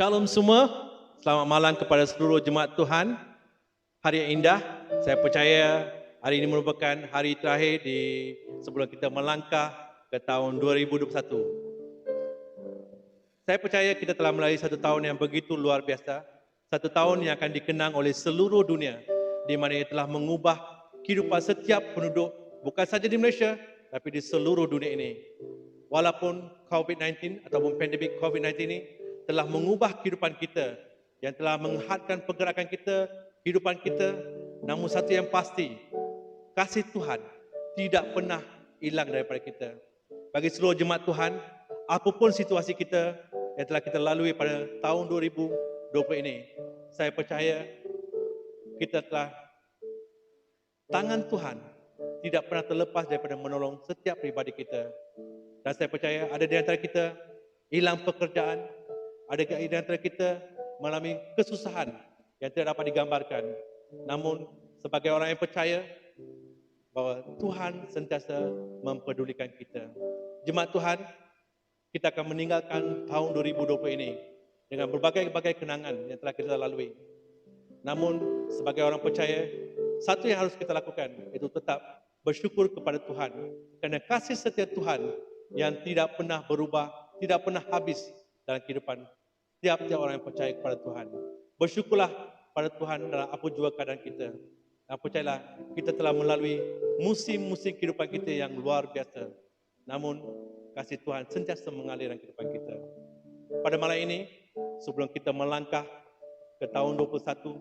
Shalom semua, selamat malam kepada seluruh jemaat Tuhan. Hari yang indah, saya percaya hari ini merupakan hari terakhir sebelum kita melangkah ke tahun 2021. Saya percaya kita telah melalui satu tahun yang begitu luar biasa, satu tahun yang akan dikenang oleh seluruh dunia, di mana ia telah mengubah kehidupan setiap penduduk, bukan saja di Malaysia, tapi di seluruh dunia ini. Walaupun COVID-19 ataupun pandemik COVID-19 ini telah mengubah kehidupan kita, yang telah menghadkan pergerakan kita, kehidupan kita, namun satu yang pasti, kasih Tuhan tidak pernah hilang daripada kita. Bagi seluruh jemaat Tuhan, apapun situasi kita yang telah kita lalui pada tahun 2020 ini, saya percaya kita telah, tangan Tuhan tidak pernah terlepas daripada menolong setiap pribadi kita. Dan saya percaya ada di antara kita hilang pekerjaan, ada di antara kita mengalami kesusahan yang tidak dapat digambarkan. Namun sebagai orang yang percaya bahawa Tuhan sentiasa mempedulikan kita. Jemaat Tuhan, kita akan meninggalkan tahun 2020 ini dengan berbagai-bagai kenangan yang telah kita lalui. Namun sebagai orang percaya, satu yang harus kita lakukan itu tetap bersyukur kepada Tuhan, kerana kasih setia Tuhan yang tidak pernah berubah, tidak pernah habis dalam kehidupan tiap-tiap orang yang percaya kepada Tuhan. Bersyukurlah pada Tuhan dalam apa jua keadaan kita. Dan percayalah, kita telah melalui musim-musim kehidupan kita yang luar biasa. Namun, kasih Tuhan sentiasa mengalir dalam kehidupan kita. Pada malam ini, sebelum kita melangkah ke tahun 2021,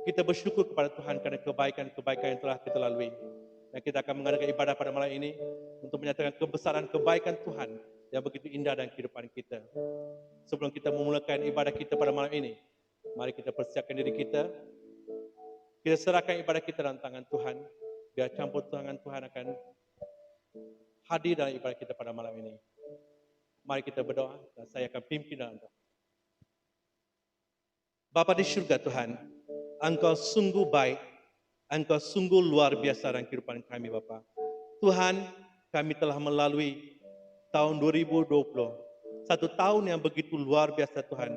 kita bersyukur kepada Tuhan kerana kebaikan-kebaikan yang telah kita lalui. Dan kita akan mengadakan ibadah pada malam ini untuk menyatakan kebesaran kebaikan Tuhan yang begitu indah dalam kehidupan kita. Sebelum kita memulakan ibadah kita pada malam ini, mari kita persiapkan diri kita. Kita serahkan ibadah kita dalam tangan Tuhan. Biar campur tangan Tuhan akan hadir dalam ibadah kita pada malam ini. Mari kita berdoa dan saya akan pimpin dalam doa. Bapa di syurga Tuhan, Engkau sungguh baik, Engkau sungguh luar biasa dalam kehidupan kami Bapa. Tuhan, kami telah melalui tahun 2020, satu tahun yang begitu luar biasa Tuhan.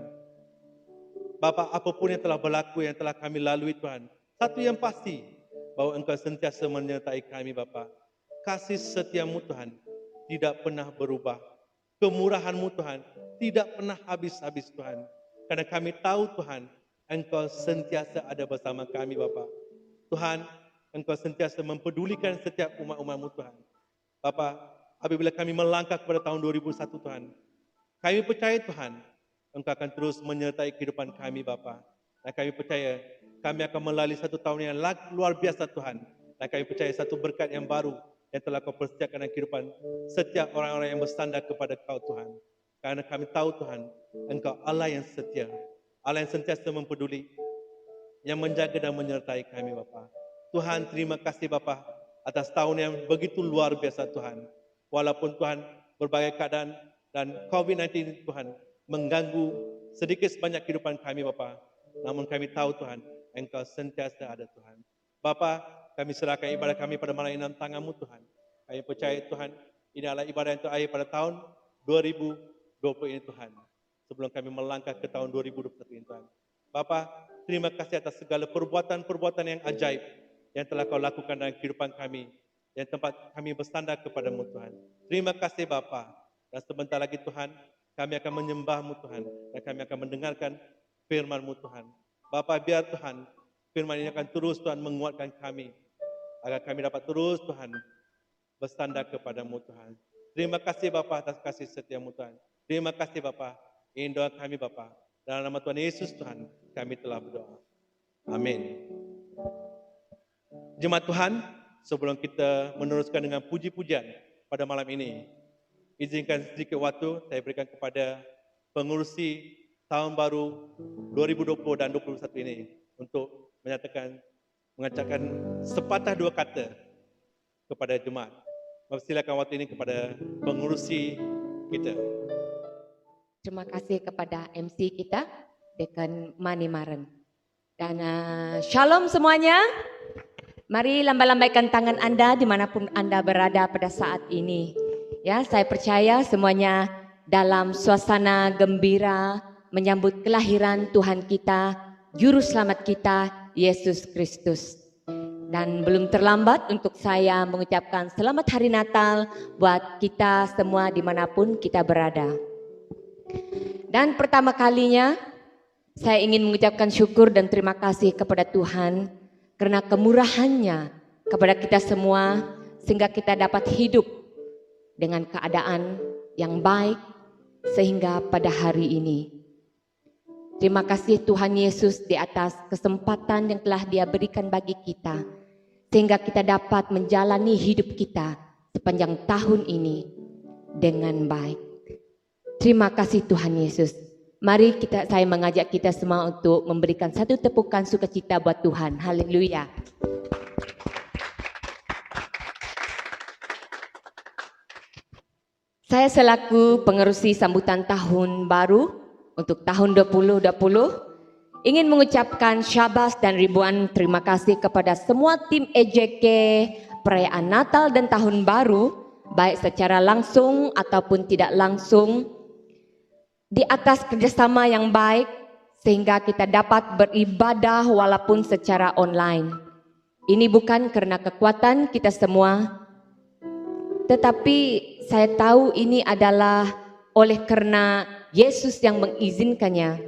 Bapa, apapun yang telah berlaku, yang telah kami lalui Tuhan, satu yang pasti, bahawa Engkau sentiasa menyertai kami Bapa. Kasih setiamu Tuhan tidak pernah berubah. Kemurahan-Mu Tuhan tidak pernah habis-habis Tuhan. Karena kami tahu Tuhan, Engkau sentiasa ada bersama kami Bapa. Tuhan, Engkau sentiasa mempedulikan setiap umat-umat-Mu Tuhan. Bapa, apabila kami melangkah kepada tahun 2001 Tuhan, kami percaya Tuhan, Engkau akan terus menyertai kehidupan kami Bapa. Dan kami percaya, kami akan melalui satu tahun yang luar biasa Tuhan. Dan kami percaya satu berkat yang baru yang telah Kau persiapkan dalam kehidupan setiap orang-orang yang bersandar kepada Kau Tuhan. Karena kami tahu Tuhan, Engkau Allah yang setia, Allah yang sentiasa mempeduli, yang menjaga dan menyertai kami Bapa. Tuhan, terima kasih Bapa atas tahun yang begitu luar biasa Tuhan. Walaupun Tuhan berbagai keadaan dan COVID-19 Tuhan mengganggu sedikit sebanyak kehidupan kami Bapa. Namun kami tahu Tuhan, Engkau sentiasa ada Tuhan. Bapa, kami serahkan ibadah kami pada malam ini dalam tangan-Mu Tuhan. Kami percaya Tuhan, ini adalah ibadah yang terakhir pada tahun 2020 ini Tuhan. Sebelum kami melangkah ke tahun 2021 ini Tuhan. Bapa, terima kasih atas segala perbuatan-perbuatan yang ajaib yang telah Kau lakukan dalam kehidupan kami, yang tempat kami bersandar kepada-Mu Tuhan. Terima kasih Bapa. Dan sebentar lagi Tuhan, kami akan menyembah-Mu Tuhan, dan kami akan mendengarkan firman-Mu Tuhan. Bapa, biar Tuhan, firman ini akan terus Tuhan menguatkan kami, agar kami dapat terus Tuhan bersandar kepada-Mu Tuhan. Terima kasih Bapa atas kasih setia-Mu Tuhan. Terima kasih Bapa. Ini doa kami Bapa. Dalam nama Tuhan Yesus Tuhan, kami telah berdoa. Amin. Jemaat Tuhan, sebelum kita meneruskan dengan puji-pujian pada malam ini, izinkan sedikit waktu saya berikan kepada pengurusi tahun baru 2020 dan 2021 ini untuk mengucapkan sepatah dua kata kepada jemaat. Silakan waktu ini kepada pengurusi kita. Terima kasih kepada MC kita, Dekan Mani Maren. Dan shalom semuanya. Mari lambai-lambaikan tangan Anda dimanapun Anda berada pada saat ini. Ya, saya percaya semuanya dalam suasana gembira menyambut kelahiran Tuhan kita, Juru Selamat kita, Yesus Kristus. Dan belum terlambat untuk saya mengucapkan selamat hari Natal buat kita semua dimanapun kita berada. Dan pertama kalinya saya ingin mengucapkan syukur dan terima kasih kepada Tuhan karena kemurahannya kepada kita semua sehingga kita dapat hidup dengan keadaan yang baik sehingga pada hari ini. Terima kasih Tuhan Yesus di atas kesempatan yang telah Dia berikan bagi kita sehingga kita dapat menjalani hidup kita sepanjang tahun ini dengan baik. Terima kasih Tuhan Yesus. Mari saya mengajak kita semua untuk memberikan satu tepukan sukacita buat Tuhan. Haleluya. Saya selaku pengerusi sambutan tahun baru untuk tahun 2020 ingin mengucapkan syabas dan ribuan terima kasih kepada semua tim EJK perayaan Natal dan Tahun Baru, baik secara langsung ataupun tidak langsung, di atas kerjasama yang baik sehingga kita dapat beribadah walaupun secara online. Ini bukan karena kekuatan kita semua, tetapi saya tahu ini adalah oleh karena Yesus yang mengizinkannya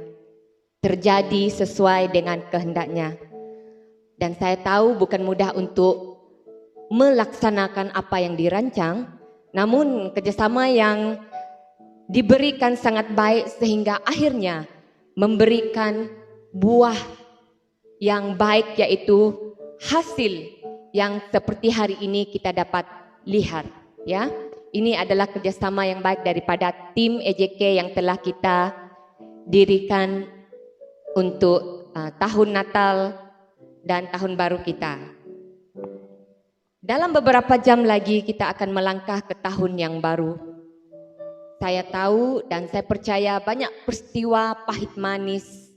terjadi sesuai dengan kehendaknya. Dan saya tahu bukan mudah untuk melaksanakan apa yang dirancang, namun kerjasama yang diberikan sangat baik sehingga akhirnya memberikan buah yang baik, yaitu hasil yang seperti hari ini kita dapat lihat, ya. Ini adalah kerjasama yang baik daripada tim EJK yang telah kita dirikan untuk tahun Natal dan Tahun Baru kita. Dalam beberapa jam lagi kita akan melangkah ke tahun yang baru. Saya tahu dan saya percaya banyak peristiwa pahit manis,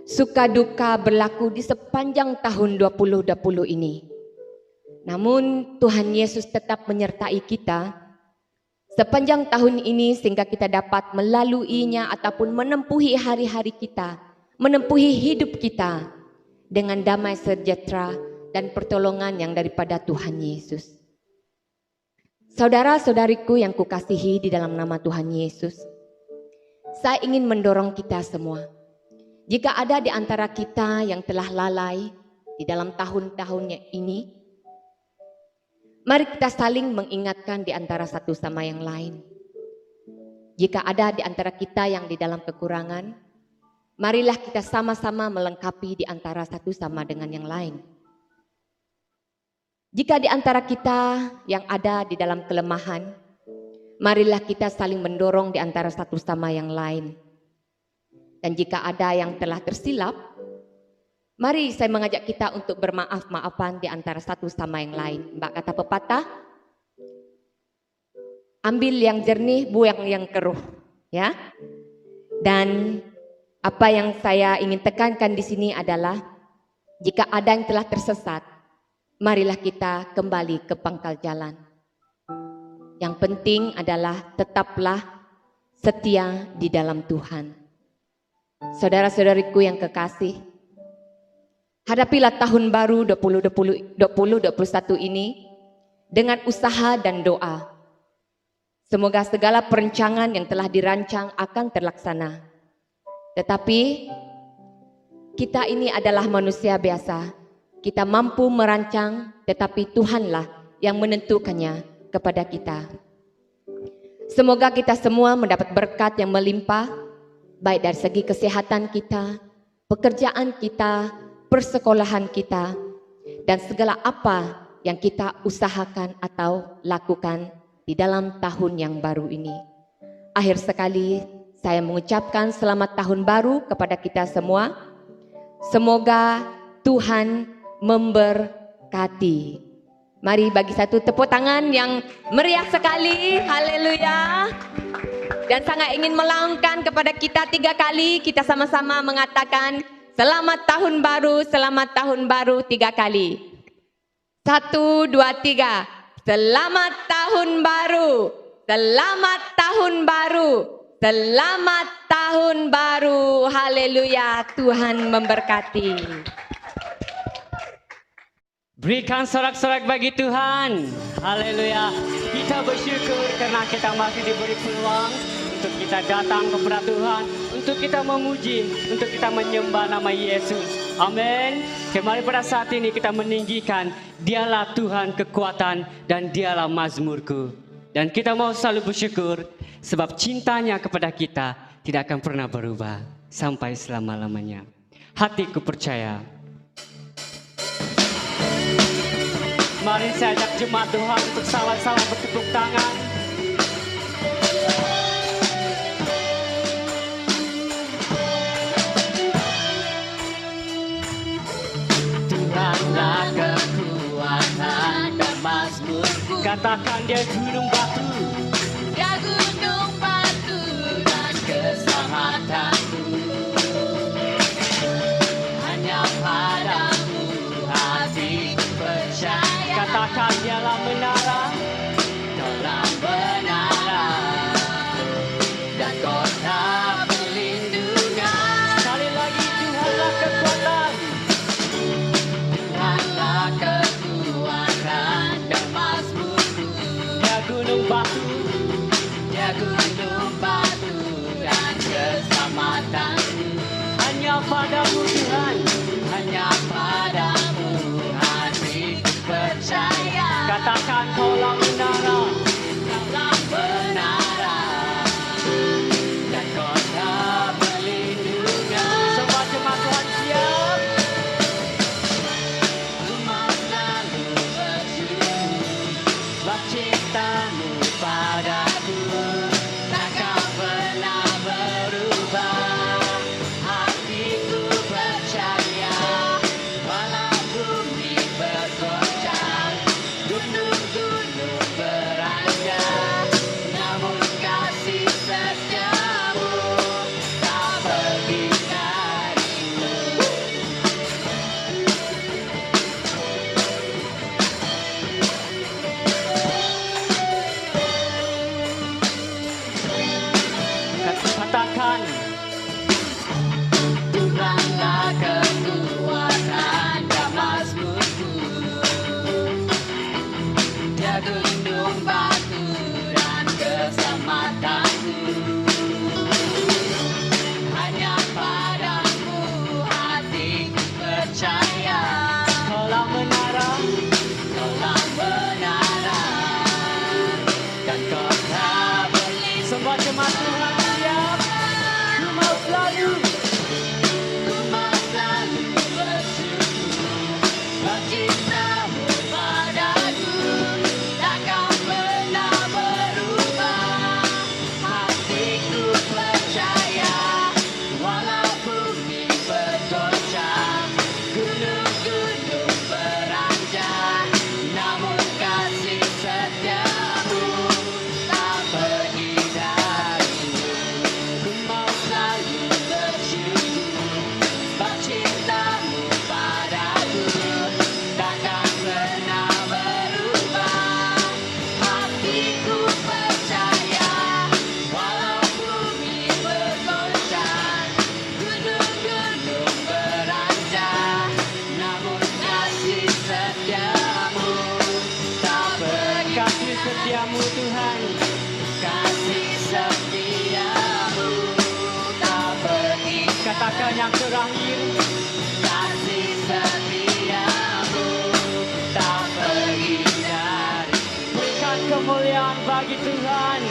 suka duka berlaku di sepanjang tahun 2020 ini. Namun Tuhan Yesus tetap menyertai kita sepanjang tahun ini sehingga kita dapat melaluinya ataupun menempuhi hari-hari kita, menempuhi hidup kita dengan damai sejahtera dan pertolongan yang daripada Tuhan Yesus. Saudara-saudariku yang kukasihi di dalam nama Tuhan Yesus, saya ingin mendorong kita semua. Jika ada di antara kita yang telah lalai di dalam tahun-tahunnya ini, mari kita saling mengingatkan di antara satu sama yang lain. Jika ada di antara kita yang di dalam kekurangan, marilah kita sama-sama melengkapi di antara satu sama dengan yang lain. Jika di antara kita yang ada di dalam kelemahan, marilah kita saling mendorong di antara satu sama yang lain. Dan jika ada yang telah tersilap, mari saya mengajak kita untuk bermaaf-maafan di antara satu sama yang lain. Mbak kata pepatah, ambil yang jernih, buang yang keruh, ya. Dan apa yang saya ingin tekankan di sini adalah jika ada yang telah tersesat, marilah kita kembali ke pangkal jalan. Yang penting adalah tetaplah setia di dalam Tuhan. Saudara-saudariku yang kekasih, hadapilah tahun baru 2021 ini dengan usaha dan doa. Semoga segala perencanaan yang telah dirancang akan terlaksana. Tetapi kita ini adalah manusia biasa. Kita mampu merancang, tetapi Tuhanlah yang menentukannya kepada kita. Semoga kita semua mendapat berkat yang melimpah, baik dari segi kesehatan kita, pekerjaan kita, persekolahan kita, dan segala apa yang kita usahakan atau lakukan di dalam tahun yang baru ini. Akhir sekali, saya mengucapkan selamat tahun baru kepada kita semua. Semoga Tuhan memberkati. Mari bagi satu tepuk tangan yang meriah sekali. Haleluya. Dan sangat ingin melangkahkan kepada kita 3 kali. Kita sama-sama mengatakan selamat tahun baru 3 kali. 1, 2, 3. Selamat tahun baru. Selamat tahun baru. Selamat tahun baru. Haleluya. Tuhan memberkati. Berikan sorak-sorak bagi Tuhan. Haleluya. Kita bersyukur karena kita masih diberi peluang untuk kita datang kepada Tuhan, untuk kita memuji, untuk kita menyembah nama Yesus. Amin. Kembali pada saat ini kita meninggikan Dialah Tuhan kekuatan dan Dialah mazmurku. Dan kita mau selalu bersyukur sebab cintanya kepada kita tidak akan pernah berubah sampai selama-lamanya. Hatiku percaya. Mari saya ajak jemaat Tuhan untuk sama-sama bertepuk tangan. Tuhanlah kekuatan dan mazmurku. Katakan dia gunung batu. Dia gunung batu dan keselamatanku. Hanya padamu hatiku percaya. Katakan dialah menara. Dalam menara dan kota perlindungan. Sekali lagi Tuhanlah kekuatan. Tuhanlah kekuatan dan mazmurku. Dia gunung batu. Dia gunung batu dan keselamatanku. Hanya padamu Tuhan. Hanya padamu hatiku percaya. Katakan kaulah menara. Dalam menara dan kota perlindungan. Semua jemaat Tuhan siap. Rumah selalu bersyukur sebab cintamu padaku takkan pernah berubah. Hatiku percaya walau bumi bergoncang, gunung-gunung beranjak, namun kasih setiamu tak pergi dariku. Katakan Tuhanlah kekuatan dan mazmurku. Dia gunung batu dan keselamatanku. Hanya padamu hatiku percaya. kaulah menara. Kaulah menara dan kota berlindung. Semua jemaat Tuhan siap. Ku mau selalu. Ku mau selalu bersyukur sebab cintamu padaku takkan pernah berubah. Hatiku percaya walau bumi bergoncang, gunung-gunung beranjak, namun kasih setiamu tak pergi dariku. Ku mau selalu bersyukur sebab cintamu padaku takkan pernah berubah. Hatiku percaya walau bumi bergoncang, gunung-gunung beranjak, namun kasih setiamu tak pergi. Kasih setiamu Tuhan. Kasih setiamu tak pergi. Katakan yang terakhir. Kasih setiamu tak pergi dari. Berikan kemuliaan bagi Tuhan.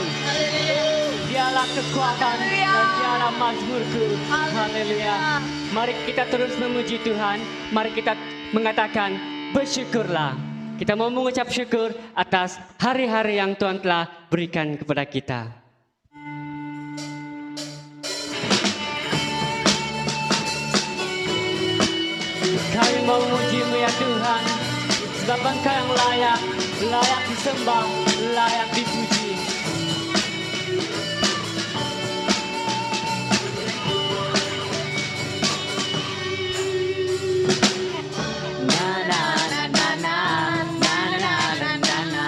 Dialah kekuatan dan dialah mazmurku. Haleluya. Mari kita terus memuji Tuhan. Mari kita mengatakan bersyukurlah. Kita mau mengucap syukur atas hari-hari yang Tuhan telah berikan kepada kita. Kami mau memuji-Mu ya Tuhan, sebab Engkau yang layak, layak disembah, layak dipuji. Na na na na na na na na na na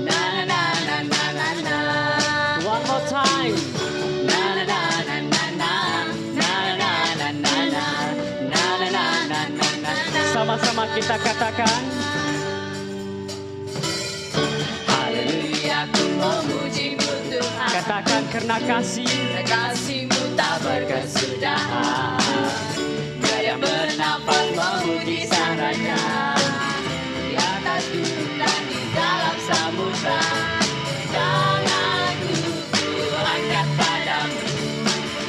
na na na na na na. One more time. Na Sama-sama kita katakan. Haleluya, ku memuji-Mu Tuhan. Katakan karena kasih. Kasih-Mu tak berkesudahan. Dia yang bernafas memuji Sang Raja. Di atas gunung dan di dalam samudra. Tanganku ku angkat padamu,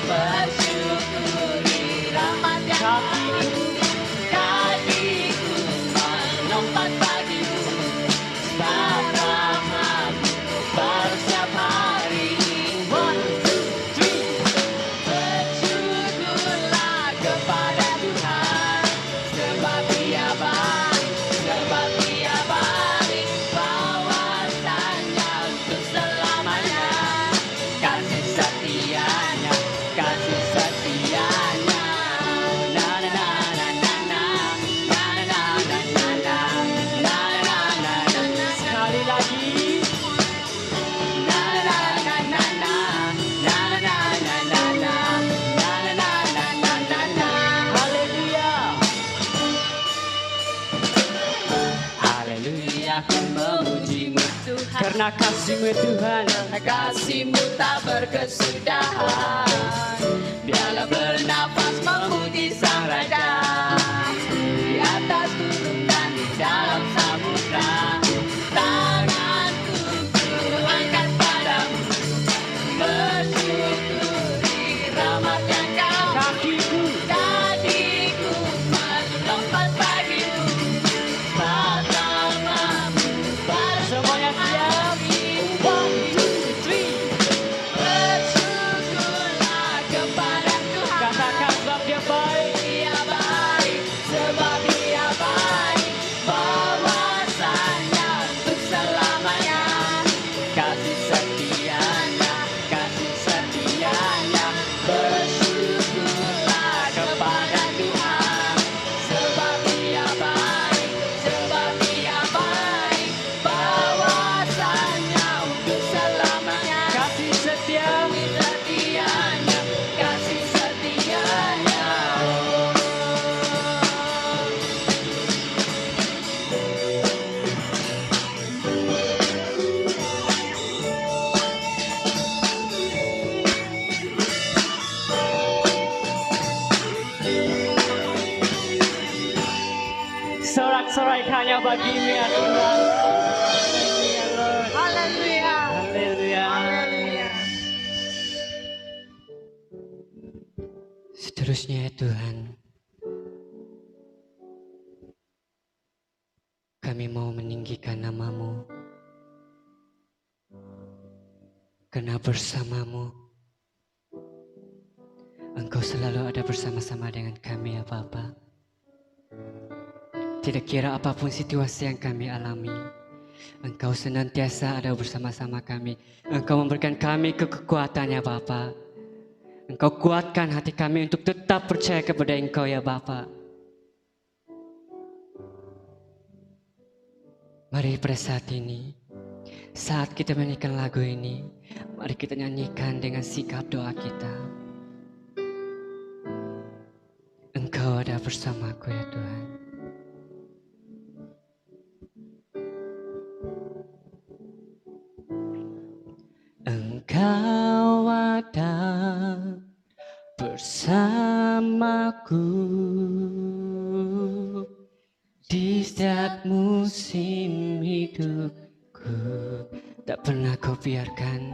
bersyukuri rahmat yang baru. Kakiku melompat bagimu, sebab rahmat-Mu baru setiap hari. 1, 2, 3. Bersyukurlah kepada Tuhan, sebab Dia baik, sebab Dia baik. Bahwasanya untuk selamanya, kasih setianya, kasih setianya. Na na na na na na, na na na na na, na na na na na. Sekali lagi. Na na na na na, na na na na na, na na na na na na. Haleluya. Haleluya, ku memuji-Mu Tuhan. Karena kasih-Mu ya Tuhan. Kasih-Mu tak berkesudahan. Biarlah bernafas memuji Sang Raja. Di atas gunung dan di dalam samudra. Tanganku ku angkat padamu, bersyukuri rahmat yang Kau. Kakiku. Kakiku melompat bagimu, sebab rahmat-Mu baru Semuanya siap. 1, 2, 3. bersyukurlah kepada Tuhan. Katakan sebab Dia baik. Dia baik, sebab Dia baik. Bahwasanya untuk selamanya, kasih setianya, kasih setianya. Bersyukurlah kepada Tuhan, sebab Dia baik, sebab Dia baik. Bahwasanya untuk selamanya, Kasih setia. kasih setianya, kasih setianya. Sorak-sorai hanya bagi-Mu ya Tuhan. Haleluya, Lord. Haleluya. Haleluya. Seterusnya ya Tuhan, kami mau meninggikan nama-Mu, karena bersama-Mu Engkau selalu ada bersama-sama dengan kami ya Bapa. Tidak kira apapun situasi yang kami alami, Engkau senantiasa ada bersama-sama kami. Engkau memberikan kami kekuatan ya Bapa. Engkau kuatkan hati kami untuk tetap percaya kepada Engkau ya Bapa. Mari pada saat ini, saat kita menyanyikan lagu ini, mari kita nyanyikan dengan sikap doa kita. Engkau ada bersamaku ya Tuhan. Engkau ada bersamaku di setiap musim hidupku. Tak pernah Kau biarkan,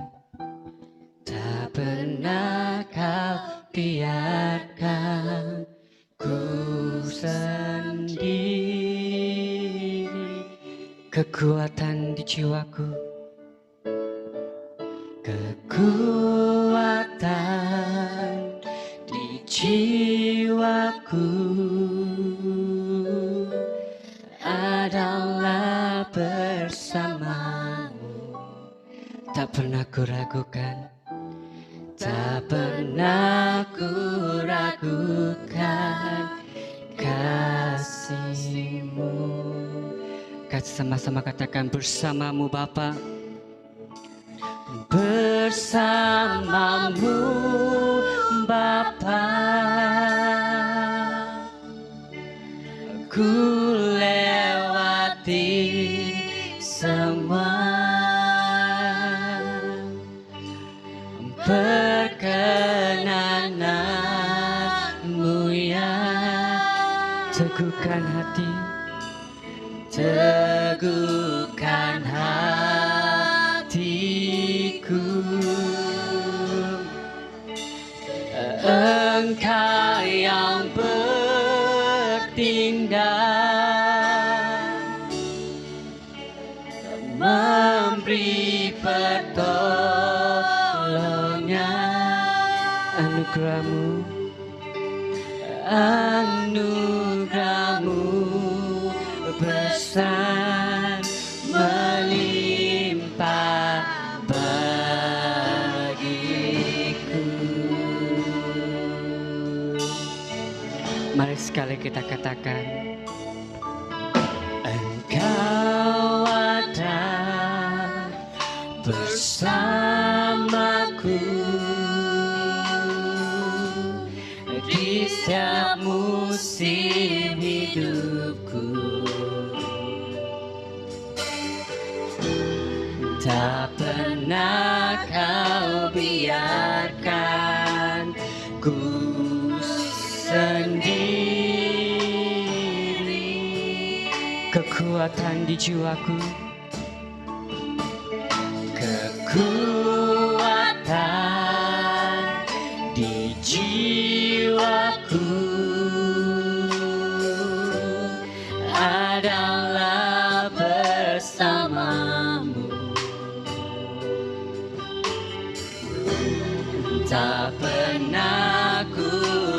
tak pernah Kau biarkan ku sendiri. Kekuatan di jiwaku, kekuatan di jiwaku adalah bersamamu. Tak pernah ku ragukan, tak pernah ku ragukan kasih-Mu. Sama-sama katakan, bersamamu Bapa. Bersamamu Bapa, ku lewati semua perkenananmu ya. Teguhkan hati, teguhkan hatiku. Engkau yang bertindak, memberi pertolongan, anugerahmu, anugerahmu besar melimpah bagiku. Mari sekali kita katakan, Engkau ada bersamaku di setiap musim hidupku. Tak pernah kau biarkan ku sendiri. Kekuatan di jiwaku, kekuatan di jiwaku adalah bersamamu. Tak pernah ku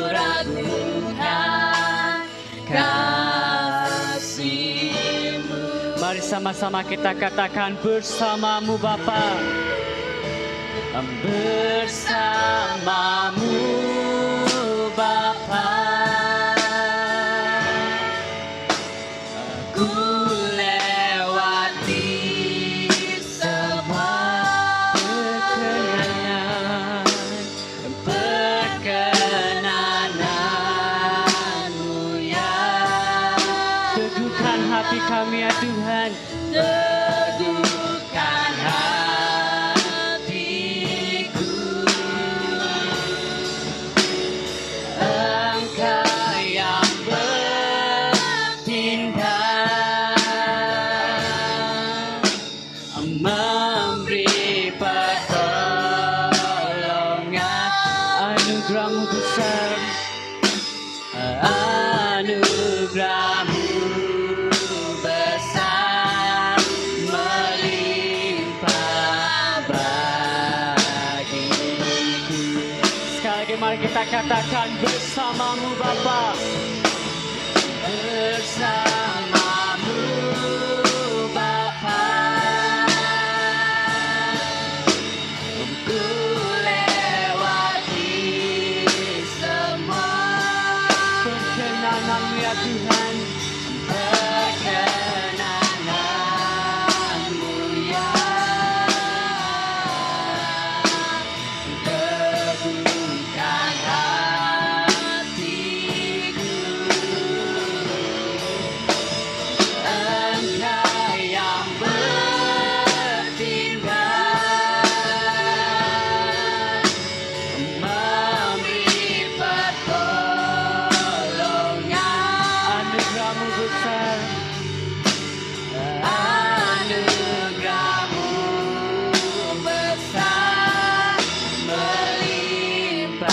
ragukan kasih-Mu. Mari sama-sama kita katakan, bersamamu Bapa, bersamamu Bapa, aku lewati semua perkenananmu ya. Teguhkan hati kami ya Tuhan, teguhkan hatiku. Engkau yang bertindak, memberi pertolongan, anugerahmu besar, anugerahmu besar melimpah bagiku. Sekali lagi mari kita katakan, bersamamu Bapa, bersamamu Bapa, ku lewati semua perkenananmu ya Tuhan, perkenananmu ya. Teguhkan hatiku, Engkau yang bertindak, memberi pertolongan, anugerahmu besar, anugerahmu besar melimpah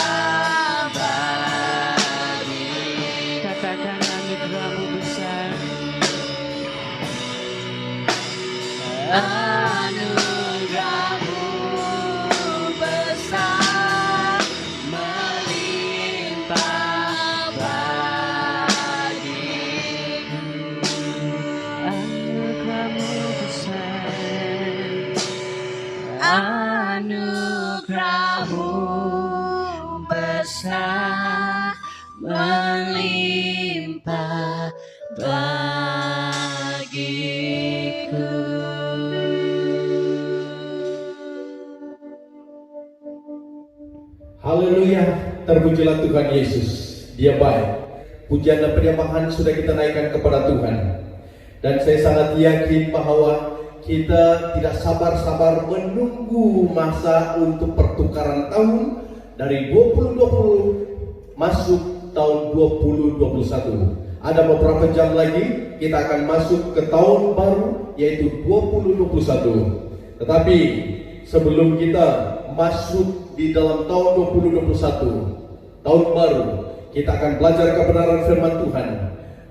bagi. Katakan anugerahmu besar, anugerahmu besar melimpah bagiku. Anugerahmu besar, anugerahmu besar melimpah bagiku. Haleluya, terpujilah Tuhan Yesus. Dia baik, pujian dan penyembahan sudah kita naikkan kepada Tuhan. Dan saya sangat yakin bahwa kita tidak sabar-sabar menunggu masa untuk pertukaran tahun dari 2020 masuk tahun 2021. Ada beberapa jam lagi kita akan masuk ke tahun baru, yaitu 2021. Tetapi sebelum kita masuk di dalam tahun 2021, tahun baru, kita akan belajar kebenaran firman Tuhan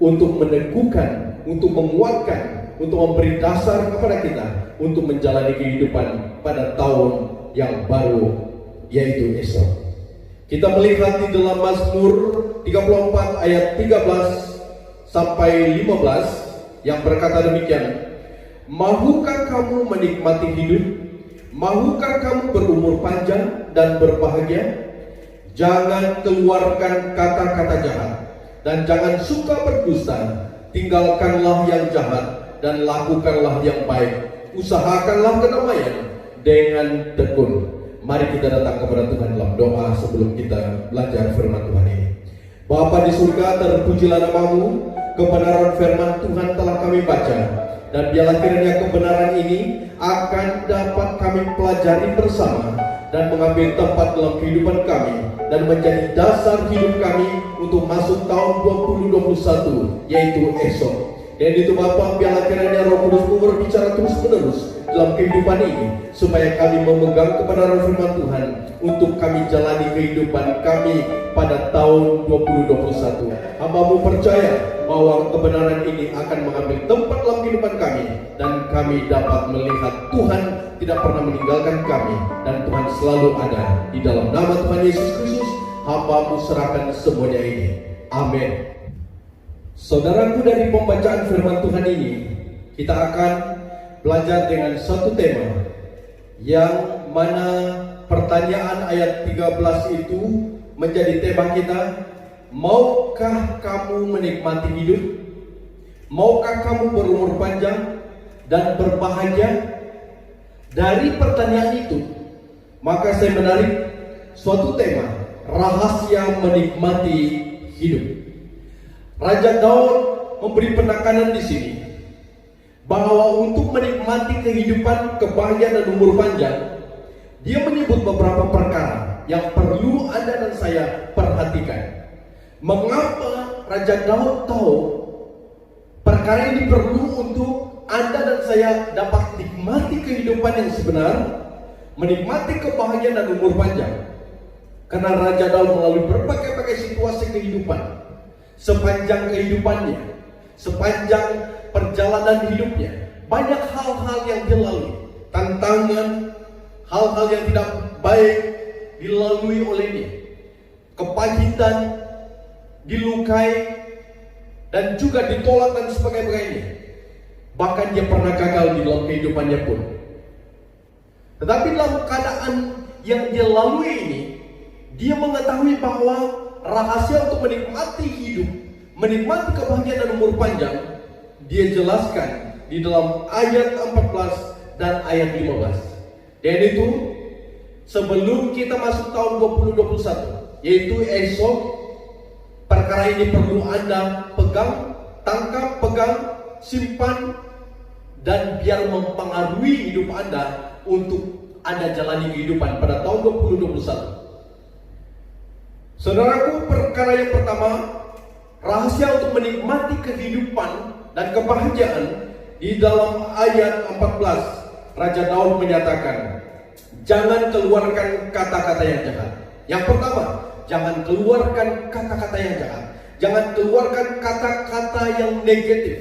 untuk meneguhkan, untuk menguatkan, untuk memberi dasar kepada kita untuk menjalani kehidupan pada tahun yang baru, yaitu esok. Kita melihat di dalam Mazmur 34 ayat 13 sampai 15 yang berkata demikian, "Mahukah kamu menikmati hidup? Mahukah kamu berumur panjang dan berbahagia? Jangan keluarkan kata-kata jahat dan jangan suka berdusta. Tinggalkanlah yang jahat dan lakukanlah yang baik. Usahakanlah kedamaian dengan tekun." Mari kita datang kepada Tuhan dalam doa sebelum kita belajar firman Tuhan ini. Bapa di surga, terpujilah nama-Mu. Kebenaran firman Tuhan telah kami baca, dan biarlah kiranya kebenaran ini akan dapat kami pelajari bersama dan mengambil tempat dalam kehidupan kami dan menjadi dasar hidup kami untuk masuk tahun 2021, yaitu esok. Dan itu Bapa, biarlah kiranya Roh Kudus-Mu berbicara terus-menerus dalam kehidupan ini, supaya kami memegang kebenaran firman Tuhan untuk kami jalani kehidupan kami pada tahun 2021. Hamba-Mu percaya bahwa kebenaran ini akan mengambil tempat dalam kehidupan kami, dan kami dapat melihat Tuhan tidak pernah meninggalkan kami, dan Tuhan selalu ada. Di dalam nama Tuhan Yesus Kristus, hamba-Mu serahkan semuanya ini. Amin. Saudaraku, dari pembacaan firman Tuhan ini, kita akan belajar dengan satu tema, yang mana pertanyaan ayat 13 itu menjadi tema kita. Maukah kamu menikmati hidup? Maukah kamu berumur panjang dan berbahagia? Dari pertanyaan itu, maka saya menarik suatu tema, rahasia menikmati hidup. Raja Daud memberi penekanan di sini bahwa untuk menikmati kehidupan, kebahagiaan dan umur panjang, dia menyebut beberapa perkara yang perlu Anda dan saya perhatikan. Mengapa Raja Daud tahu perkara ini perlu untuk Anda dan saya dapat nikmati kehidupan yang sebenar, menikmati kebahagiaan dan umur panjang? Karena Raja Daud melalui berbagai situasi kehidupan sepanjang kehidupannya, sepanjang perjalanan hidupnya, banyak hal-hal yang dia lalui, tantangan, hal-hal yang tidak baik dilalui olehnya, kepahitan, dilukai, dan juga ditolak dan sebagainya. Bahkan dia pernah gagal di dalam kehidupannya pun. Tetapi dalam keadaan yang dia lalui ini, dia mengetahui bahwa rahasia untuk menikmati hidup, menikmati kebahagiaan dan umur panjang, dia jelaskan di dalam ayat 14 dan ayat 15. Dan itu sebelum kita masuk tahun 2021, yaitu esok, perkara ini perlu Anda pegang, tangkap, pegang, simpan, dan biar mempengaruhi hidup Anda untuk Anda jalani kehidupan pada tahun 2021. Saudaraku, perkara yang pertama, rahasia untuk menikmati kehidupan dan kebahagiaan, di dalam ayat 14, Raja Daud menyatakan, jangan keluarkan kata-kata yang jahat. Yang pertama, jangan keluarkan kata-kata yang jahat. Jangan keluarkan kata-kata yang negatif.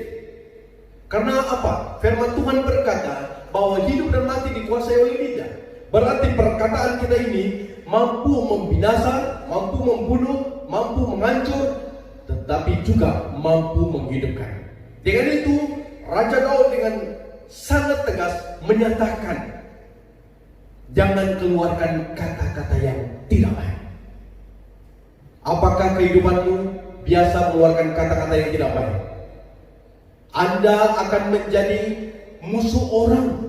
Karena apa? Firman Tuhan berkata bahwa hidup dan mati dikuasai oleh lidah. Berarti perkataan kita ini mampu membinasa, mampu membunuh, mampu menghancur, tetapi juga mampu menghidupkan. Dengan itu, Raja Daud dengan sangat tegas menyatakan, jangan keluarkan kata-kata yang tidak baik. Apakah kehidupanmu biasa mengeluarkan kata-kata yang tidak baik? Anda akan menjadi musuh orang.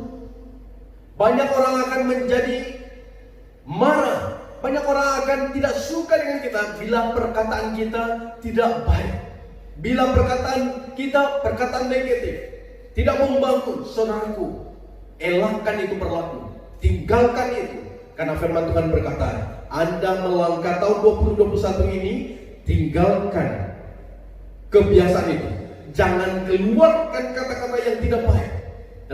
Banyak orang akan menjadi marah banyak orang akan tidak suka dengan kita bila perkataan kita tidak baik. Bila perkataan kita perkataan negatif, tidak membangun. Saudaraku, elakkan itu berlaku. Tinggalkan itu. Karena firman Tuhan berkata, Anda melangkah tahun 2021 ini, tinggalkan kebiasaan itu. Jangan keluarkan kata-kata yang tidak baik,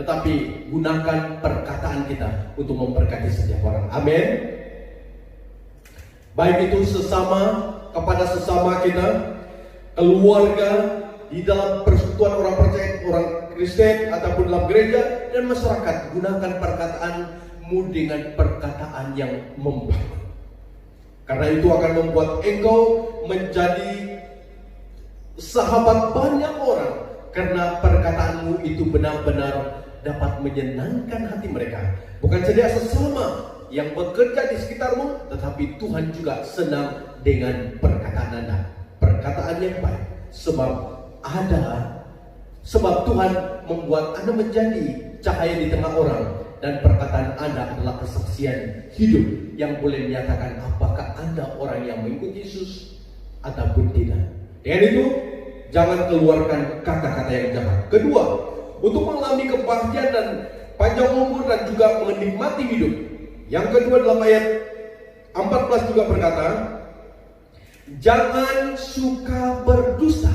tetapi gunakan perkataan kita untuk memberkati setiap orang. Amin. Baik itu sesama, kepada sesama kita, keluarga, di dalam persekutuan orang percaya, orang Kristen ataupun dalam gereja dan masyarakat. Gunakan perkataanmu dengan perkataan yang membangun. Karena itu akan membuat engkau menjadi sahabat banyak orang. Karena perkataanmu itu benar-benar dapat menyenangkan hati mereka. Bukan saja sesama yang bekerja di sekitarmu, tetapi Tuhan juga senang dengan perkataan Anda. Perkataan yang baik. Sebab Tuhan membuat Anda menjadi cahaya di tengah orang. Dan perkataan Anda adalah kesaksian hidup yang boleh menyatakan apakah Anda orang yang mengikuti Yesus ataupun tidak. Dengan itu, jangan keluarkan kata-kata yang jahat. Kedua, untuk mengalami kebahagiaan dan panjang umur dan juga menikmati hidup. Yang kedua dalam ayat 14 juga berkata, jangan suka berdusta.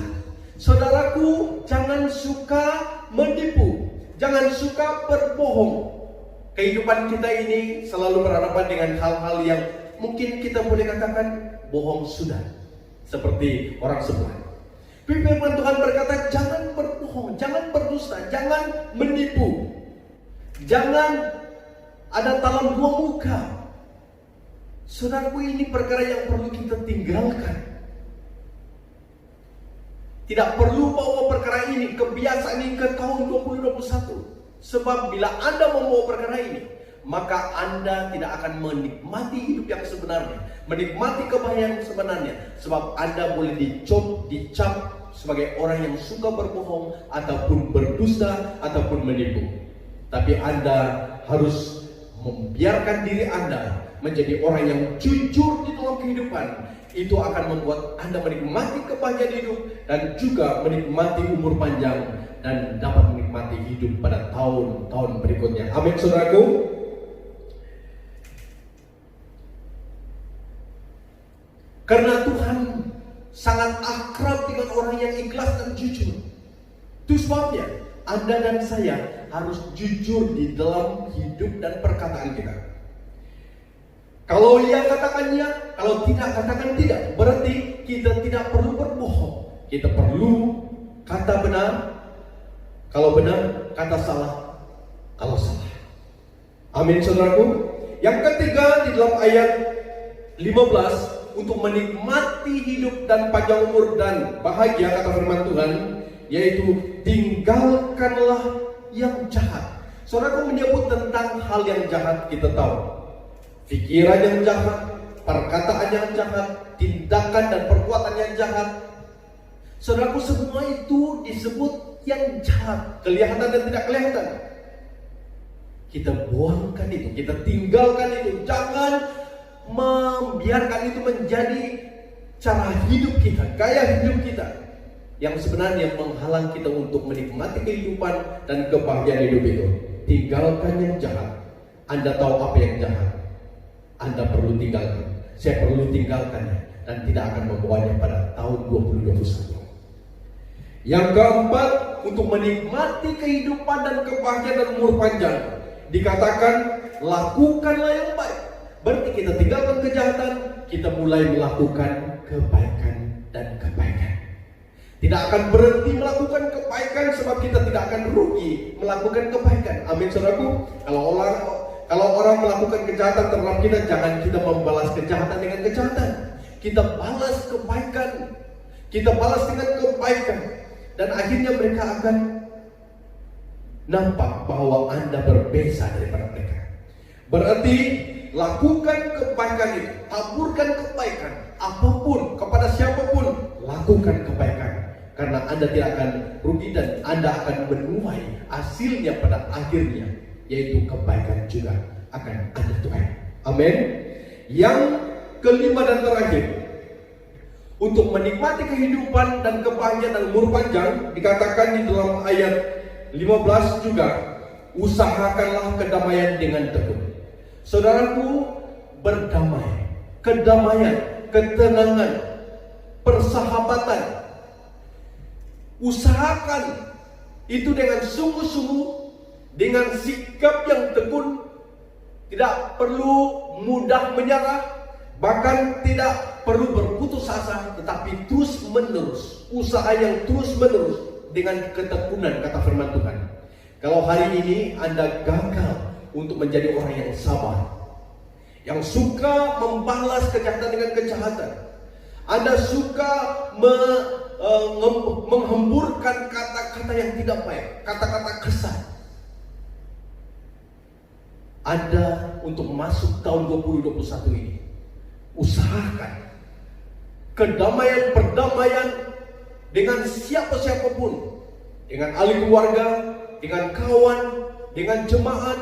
Saudaraku, jangan suka menipu. Jangan suka berbohong. Kehidupan kita ini selalu berhadapan dengan hal-hal yang mungkin kita boleh katakan bohong sudah. Seperti orang sebelah. Firman Tuhan berkata, jangan berbohong, jangan berdusta, jangan menipu. Jangan ada talam dua muka. Saudaraku, ini perkara yang perlu kita tinggalkan. Tidak perlu bawa perkara ini, kebiasaan ini ke tahun 2021. Sebab bila Anda membawa perkara ini, maka Anda tidak akan menikmati hidup yang sebenarnya, menikmati kebahagiaan sebenarnya. Sebab Anda boleh dicap sebagai orang yang suka berbohong, ataupun berdusta, ataupun menipu. Tapi Anda harus membiarkan diri Anda menjadi orang yang jujur di dalam kehidupan. Itu akan membuat Anda menikmati kebahagiaan hidup dan juga menikmati umur panjang dan dapat menikmati hidup pada tahun-tahun berikutnya. Amin, saudaraku. Karena Tuhan sangat akrab dengan orang yang ikhlas dan jujur. Itu sebabnya Anda dan saya harus jujur di dalam hidup dan perkataan kita. Kalau iya katakan ya, kalau tidak katakan tidak. Berarti kita tidak perlu berbohong. Kita perlu kata benar, kalau benar, kata salah, kalau salah. Amin, saudaraku. Yang ketiga di dalam ayat 15, untuk menikmati hidup dan panjang umur dan bahagia, kata firman Tuhan, yaitu tinggalkanlah yang jahat. Saudaraku, menyebut tentang hal yang jahat, kita tahu. Pikiran yang jahat, perkataan yang jahat, tindakan dan perbuatan yang jahat. Saudaraku, semua itu disebut yang jahat, kelihatan dan tidak kelihatan. Kita buangkan itu, kita tinggalkan itu. Jangan membiarkan itu menjadi cara hidup kita, gaya hidup kita, yang sebenarnya menghalang kita untuk menikmati kehidupan dan kebahagiaan hidup itu. Tinggalkan yang jahat. Anda tahu apa yang jahat, Anda perlu tinggalkan. Saya perlu tinggalkannya dan tidak akan membawanya pada tahun 2021. Yang keempat, untuk menikmati kehidupan dan kebahagiaan dan umur panjang, dikatakan lakukanlah yang baik. Berarti kita tinggalkan kejahatan, kita mulai melakukan kebaikan dan kebaikan. Tidak akan berhenti melakukan kebaikan sebab kita tidak akan rugi melakukan kebaikan. Amin, saudaraku. Kalau orang melakukan kejahatan terhadap kita, jangan kita membalas kejahatan dengan kejahatan. Kita balas kebaikan. Kita balas dengan kebaikan. Dan akhirnya mereka akan nampak bahwa Anda berbeza daripada mereka. Berarti lakukan kebaikan itu, taburkan kebaikan. Apapun, kepada siapapun, lakukan kebaikan. Karena Anda tidak akan rugi dan Anda akan menuai hasilnya pada akhirnya, yaitu kebaikan juga akan Anda tuai. Amin. Yang kelima dan terakhir, untuk menikmati kehidupan dan kebahagiaan dan umur panjang, dikatakan di dalam ayat 15 juga, usahakanlah kedamaian dengan tekun. Saudaraku, berdamai, kedamaian, ketenangan, persahabatan, usahakan itu dengan sungguh-sungguh, dengan sikap yang tekun, tidak perlu mudah menyerah, bahkan tidak perlu berputus asa, tetapi terus menerus, usaha yang terus menerus dengan ketekunan, kata firman Tuhan. Kalau hari ini Anda gagal untuk menjadi orang yang sabar, yang suka membalas kejahatan dengan kejahatan, Anda suka menghemburkan kata-kata yang tidak baik, kata-kata kesal, Anda untuk masuk tahun 2021 ini, usahakan kedamaian, perdamaian dengan siapa-siapapun, dengan ahli keluarga, dengan kawan, dengan jemaat,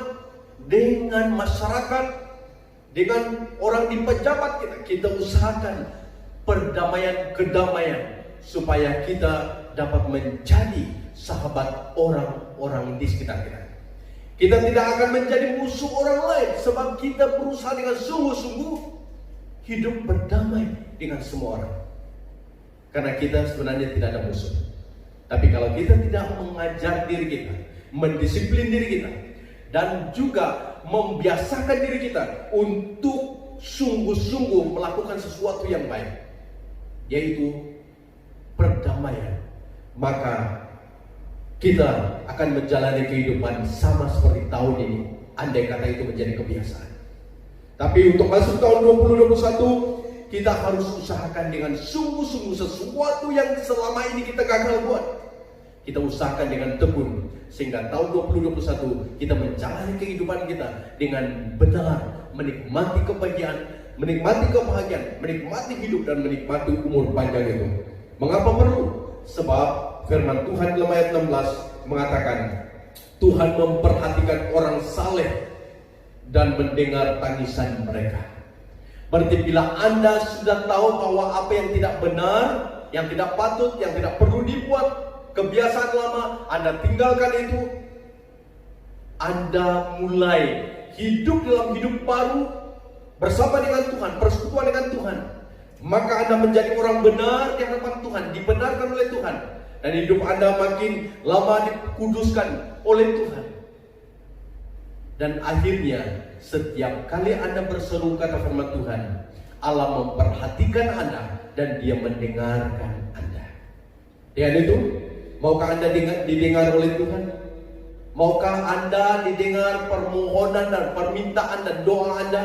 dengan masyarakat, dengan orang di pejabat kita usahakan perdamaian, kedamaian, supaya kita dapat menjadi sahabat orang-orang di sekitar kita. Kita tidak akan menjadi musuh orang lain, sebab kita berusaha dengan sungguh-sungguh hidup berdamai dengan semua orang. Karena kita sebenarnya tidak ada musuh. Tapi kalau kita tidak mengajar diri kita, mendisiplin diri kita, dan juga membiasakan diri kita untuk sungguh-sungguh melakukan sesuatu yang baik, yaitu perdamaian, maka kita akan menjalani kehidupan sama seperti tahun ini, andai kata itu menjadi kebiasaan. Tapi untuk masuk tahun 2021, kita harus usahakan dengan sungguh-sungguh sesuatu yang selama ini kita gagal buat. Kita usahakan dengan tekun, sehingga tahun 2021 kita menjalani kehidupan kita dengan benar, menikmati kebahagiaan, menikmati hidup, dan menikmati umur panjang itu. Mengapa perlu? Sebab firman Tuhan dalam ayat 16 mengatakan, Tuhan memperhatikan orang saleh dan mendengar tangisan mereka. Berarti bila Anda sudah tahu bahwa apa yang tidak benar, yang tidak patut, yang tidak perlu dibuat, kebiasaan lama, Anda tinggalkan itu. Anda mulai hidup dalam hidup baru bersama dengan Tuhan, persekutuan dengan Tuhan. Maka Anda menjadi orang benar di hadapan Tuhan, dibenarkan oleh Tuhan. Dan hidup Anda makin lama dikuduskan oleh Tuhan. Dan akhirnya setiap kali Anda berseru, kata firman Tuhan, Allah memperhatikan Anda dan Dia mendengarkan Anda. Dengan itu, maukah Anda didengar oleh Tuhan? Maukah Anda didengar permohonan dan permintaan dan doa Anda?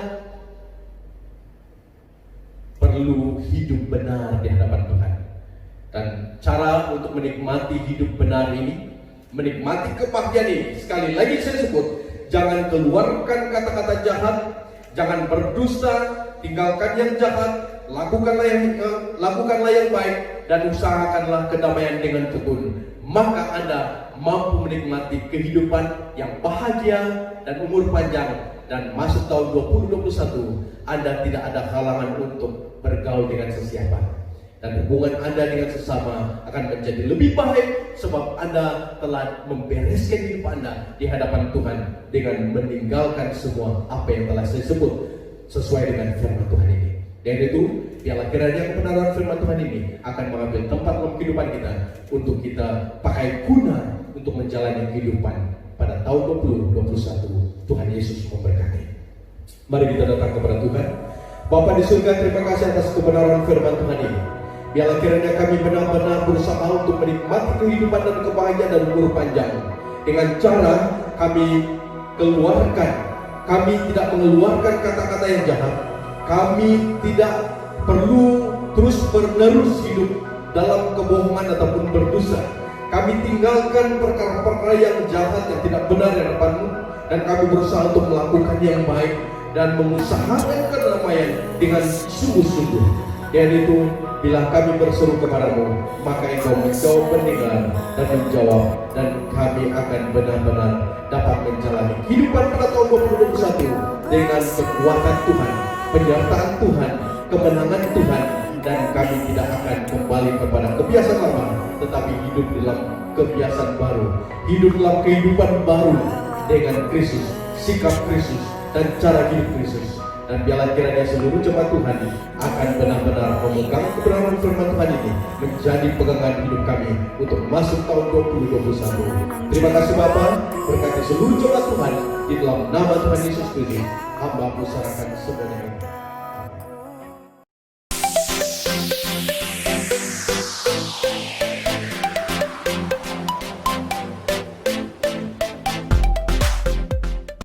Perlu hidup benar di hadapan Tuhan. Dan cara untuk menikmati hidup benar ini, menikmati kebahagiaan ini, sekali lagi saya sebut, jangan keluarkan kata-kata jahat, jangan berdusta, tinggalkan yang jahat, lakukanlah yang baik, dan usahakanlah kedamaian dengan tekun. Maka Anda mampu menikmati kehidupan yang bahagia dan umur panjang. Dan masuk tahun 2021, Anda tidak ada halangan untuk bergaul dengan sesiapa. Dan hubungan Anda dengan sesama akan menjadi lebih baik, sebab Anda telah membereskan hidup Anda di hadapan Tuhan dengan meninggalkan semua apa yang telah saya sebut sesuai dengan firman Tuhan ini. Dan itu, biarlah kiranya kebenaran firman Tuhan ini akan mengambil tempat dalam kehidupan kita untuk kita pakai guna untuk menjalani kehidupan pada tahun 2021. Tuhan Yesus memberkati. Mari kita datang kepada Tuhan. Bapa di surga, terima kasih atas kebenaran firman Tuhan ini. Biarlah kiranya kami benar-benar berusaha untuk menikmati kehidupan dan kebahagiaan dan umur panjang, dengan cara kami tidak mengeluarkan kata-kata yang jahat. Kami tidak perlu terus menerus hidup dalam kebohongan ataupun berdosa. Kami tinggalkan perkara-perkara yang jahat, yang tidak benar di hadapan-Mu, dan kami berusaha untuk melakukan yang baik dan mengusahakan kedamaian dengan sungguh-sungguh. Dan itu, bila kami berseru kepadamu, maka Engkau menjawab, mendengar dan menjawab, dan kami akan benar-benar dapat menjalani kehidupan pada tahun 2021 dengan kekuatan Tuhan, penyertaan Tuhan, kemenangan Tuhan, dan kami tidak akan kembali kepada kebiasaan lama, tetapi hidup dalam kebiasaan baru, hidup dalam kehidupan baru dengan Kristus, sikap Kristus, dan cara hidup Kristus. Dan biarlah kiranya seluruh jemaat Tuhan akan benar-benar memegang kebenaran firman Tuhan ini menjadi pegangan hidup kami untuk masuk tahun 2021. Terima kasih Bapa, berkati seluruh jemaat Tuhan di dalam nama Tuhan Yesus Kristus. Hamba-Mu serahkan semuanya.